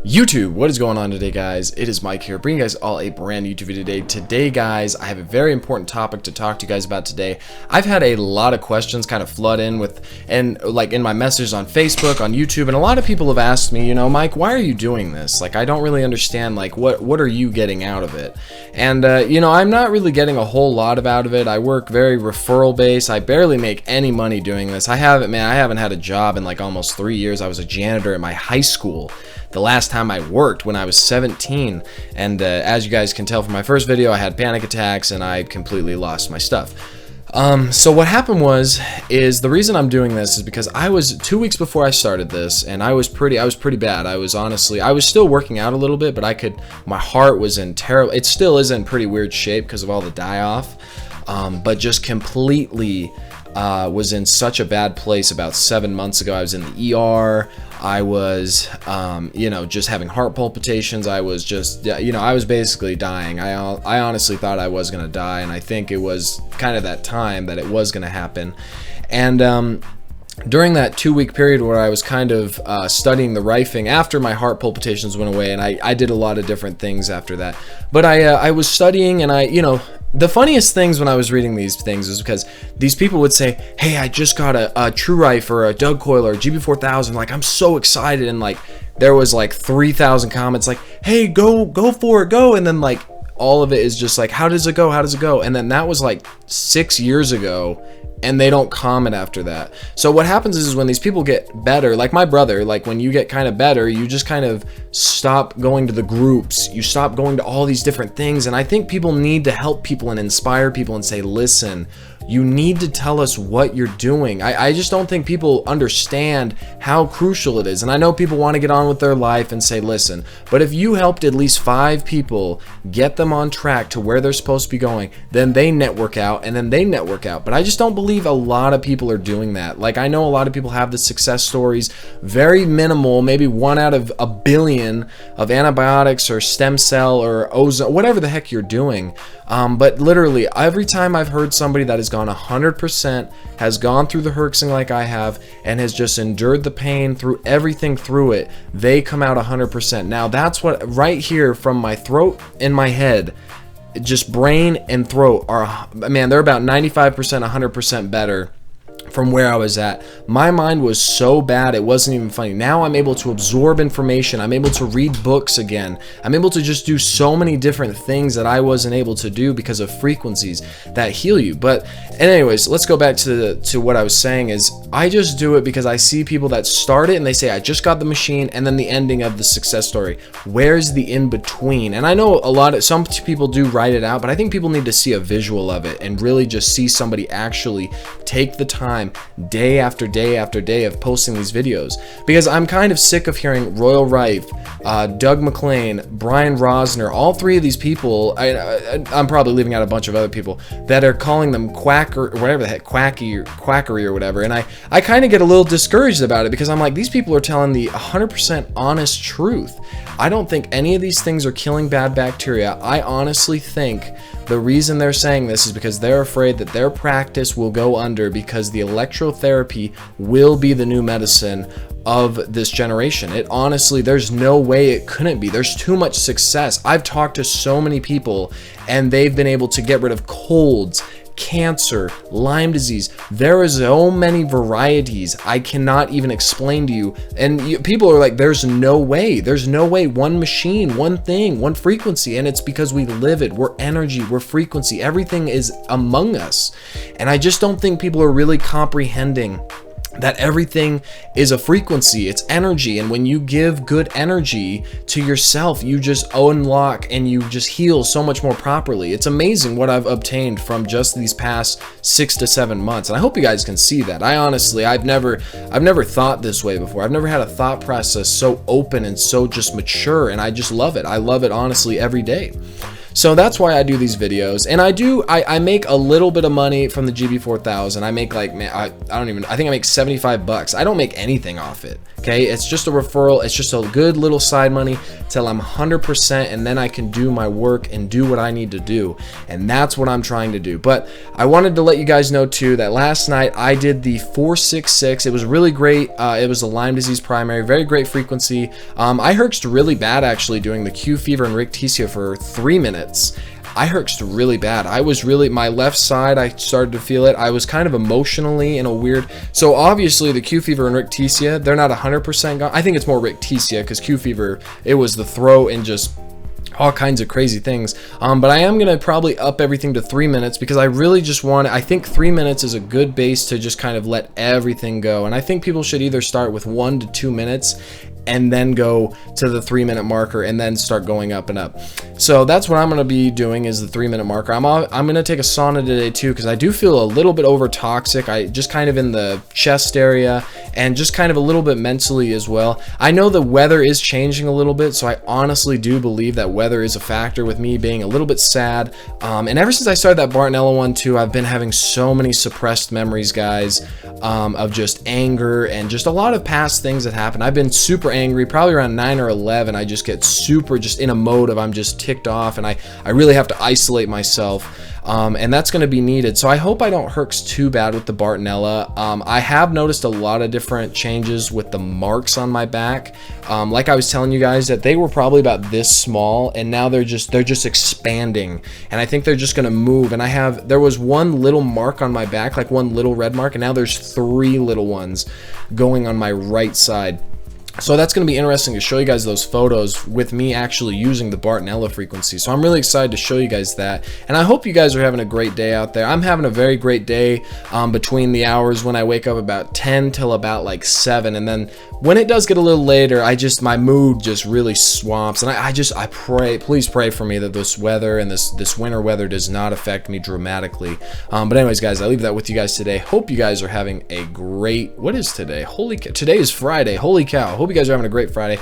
YouTube, what is going on today, guys? It is Mike here, bringing you guys all a brand new YouTube video today. Today, guys, I have a very important topic to talk to you guys about today. I've had a lot of questions kind of flood in in my messages on Facebook, on YouTube, and a lot of people have asked me, you know, Mike, why are you doing this? Like, I don't really understand, like, what are you getting out of it? And, you know, I'm not really getting a whole lot out of it. I work very referral based. I barely make any money doing this. I haven't had a job in like almost 3 years. I was a janitor at my high school the last time I worked when I was 17, and as you guys can tell from my first video, I had panic attacks and I completely lost my stuff. So what happened is the reason I'm doing this is because I was 2 weeks before I started this, and I was pretty bad. I was still working out a little bit, but my heart was in terrible, it still is in pretty weird shape because of all the die-off, but just completely was in such a bad place about 7 months ago. I was in the ER. I was, you know, just having heart palpitations. I was just, you know, I was basically dying. I honestly thought I was going to die, and I think it was kind of that time that it was going to happen. And during that 2 week period where I was kind of studying the rifing, after my heart palpitations went away, and I did a lot of different things after that. But I was studying, and you know, the funniest things when I was reading these things is because these people would say, hey, I just got a True Rife or a Doug Coil or a GB4000, like, I'm so excited, and like there was like 3,000 comments like, hey, go for it, go, and then like all of it is just like, how does it go, and then that was like 6 years ago, and they don't comment after that. So what happens is when these people get better, like my brother, like when you get kind of better, you just kind of stop going to the groups, you stop going to all these different things. And I think people need to help people and inspire people and say, listen, you need to tell us what you're doing. I just don't think people understand how crucial it is. And I know people want to get on with their life and say, listen, but if you helped at least 5 people, get them on track to where they're supposed to be going, then they network out, and then they network out. But I just don't believe a lot of people are doing that. Like, I know a lot of people have the success stories, very minimal, maybe 1 out of a billion of antibiotics or stem cell or ozone, whatever the heck you're doing. But literally every time I've heard somebody that has gone 100%, has gone through the herxing like I have, and has just endured the pain through everything through it, they come out 100%. Now that's what, right here from my throat and my head, just brain and throat are, man, they're about 95%, 100% better from where I was at. My mind was so bad it wasn't even funny. Now I'm able to absorb information. I'm able to read books again. I'm able to just do so many different things that I wasn't able to do because of frequencies that heal you. But anyways, let's go back to what I was saying is I just do it because I see people that start it and they say, I just got the machine, and then the ending of the success story. Where's the in between? And I know some people do write it out, but I think people need to see a visual of it and really just see somebody actually take the time day after day after day of posting these videos, because I'm kind of sick of hearing Royal Rife, Doug McLean, Brian Rosner, all 3 of these people. I'm probably leaving out a bunch of other people that are calling them quack or whatever the heck, quackery or whatever, and I kind of get a little discouraged about it because I'm like, these people are telling the 100% honest truth. I don't think any of these things are killing bad bacteria. I honestly think the reason they're saying this is because they're afraid that their practice will go under, because the electrotherapy will be the new medicine of this generation. It honestly, there's no way it couldn't be. There's too much success. I've talked to so many people and they've been able to get rid of colds, cancer, Lyme disease. There is so many varieties I cannot even explain to you, and people are like, there's no way, one machine, one thing, one frequency. And it's because we live it. We're energy, we're frequency, everything is among us. And I just don't think people are really comprehending that everything is a frequency, it's energy, and when you give good energy to yourself, you just unlock and you just heal so much more properly. It's amazing what I've obtained from just these past 6 to 7 months, and I hope you guys can see that. I've never thought this way before. I've never had a thought process so open and so just mature, and I just love it. I love it honestly every day. So that's why I do these videos, and I make a little bit of money from the GB4000. I make like, man, I think I make $75. I don't make anything off it. Okay, it's just a referral. It's just a good little side money till I'm 100%, and then I can do my work and do what I need to do. And that's what I'm trying to do. But I wanted to let you guys know too that last night I did the 466. It was really great. It was a Lyme disease primary, very great frequency. I herxed really bad actually doing the Q fever and rickettsia for 3 minutes. I herxed really bad. I was really, my left side, I started to feel it. I was kind of emotionally in a weird, so obviously the Q fever and rickettsia, they're not 100% gone. I think it's more rickettsia because Q fever, it was the throat and just all kinds of crazy things. But I am gonna probably up everything to 3 minutes because I really just want, I think 3 minutes is a good base to just kind of let everything go. And I think people should either start with 1 to 2 minutes and then go to the 3 minute marker and then start going up and up. So that's what I'm going to be doing is the 3 minute marker. I'm going to take a sauna today too because I do feel a little bit over toxic. I just kind of in the chest area and just kind of a little bit mentally as well. I know the weather is changing a little bit, so I honestly do believe that weather is a factor with me being a little bit sad. And ever since I started that Bartonella one too, I've been having so many suppressed memories, guys, of just anger and just a lot of past things that happened. I've been super angry, probably around 9 or 11. I just get super just in a mode of I'm just ticked off, and I really have to isolate myself, and that's going to be needed. So I hope I don't herx too bad with the Bartonella. I have noticed a lot of different changes with the marks on my back. Like I was telling you guys that they were probably about this small, and now they're just expanding, and I think they're just going to move. And there was one little mark on my back, like one little red mark, and now there's 3 little ones going on my right side. So that's going to be interesting to show you guys those photos with me actually using the Bartonella frequency. So I'm really excited to show you guys that. And I hope you guys are having a great day out there. I'm having a very great day between the hours when I wake up about 10 till about like 7. And then when it does get a little later, my mood just really swamps. And I pray, please pray for me that this weather and this winter weather does not affect me dramatically. But anyways, guys, I leave that with you guys today. Hope you guys are having a great, what is today? Holy cow, today is Friday. Holy cow. Hope you guys are having a great Friday.